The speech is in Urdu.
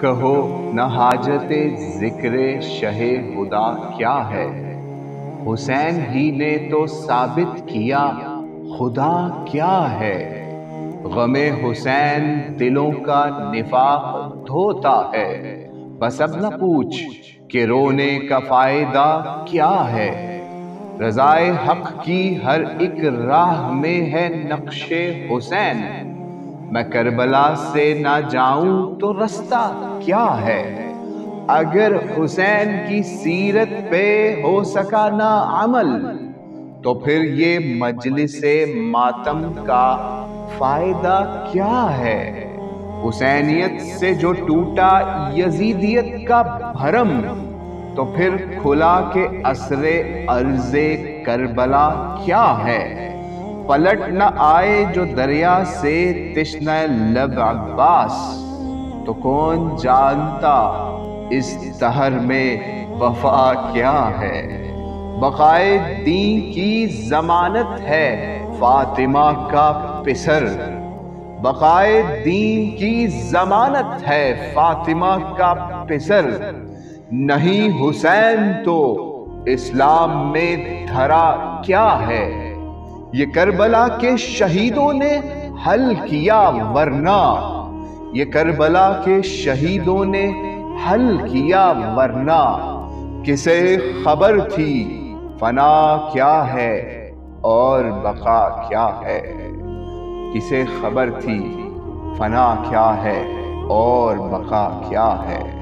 کہو نہ حاجت ذکر شہ خدا کیا ہے، حسین ہی نے تو ثابت کیا خدا کیا ہے۔ غم حسین دلوں کا نفاق دھوتا ہے، بس اب نہ پوچھ کہ رونے کا فائدہ کیا ہے۔ رضائے حق کی ہر ایک راہ میں ہے نقش حسین، میں کربلا سے نہ جاؤں تو رستہ کیا ہے۔ اگر حسین کی سیرت پہ ہو سکا نہ عمل، تو پھر یہ مجلس ماتم کا فائدہ کیا ہے۔ حسینیت سے جو ٹوٹا یزیدیت کا بھرم، تو پھر کھلا کہ عصر ارض کربلا کیا ہے۔ پلٹ نہ آئے جو دریا سے تشنہ لب عباس، تو کون جانتا اس دہر میں وفا کیا ہے۔ بقائے دین کی ضمانت ہے فاطمہ کا پسر، بقائے دین کی ضمانت ہے فاطمہ کا پسر۔ نہیں حسین تو اسلام میں دھرا کیا ہے۔ یہ کربلا کے شہیدوں نے حل کیا ورنہ، یہ کربلا کے شہیدوں نے حل کیا ورنہ۔ کسے خبر تھی فنا کیا ہے اور بقا کیا ہے۔ کسے خبر تھی فنا کیا ہے اور بقا کیا ہے۔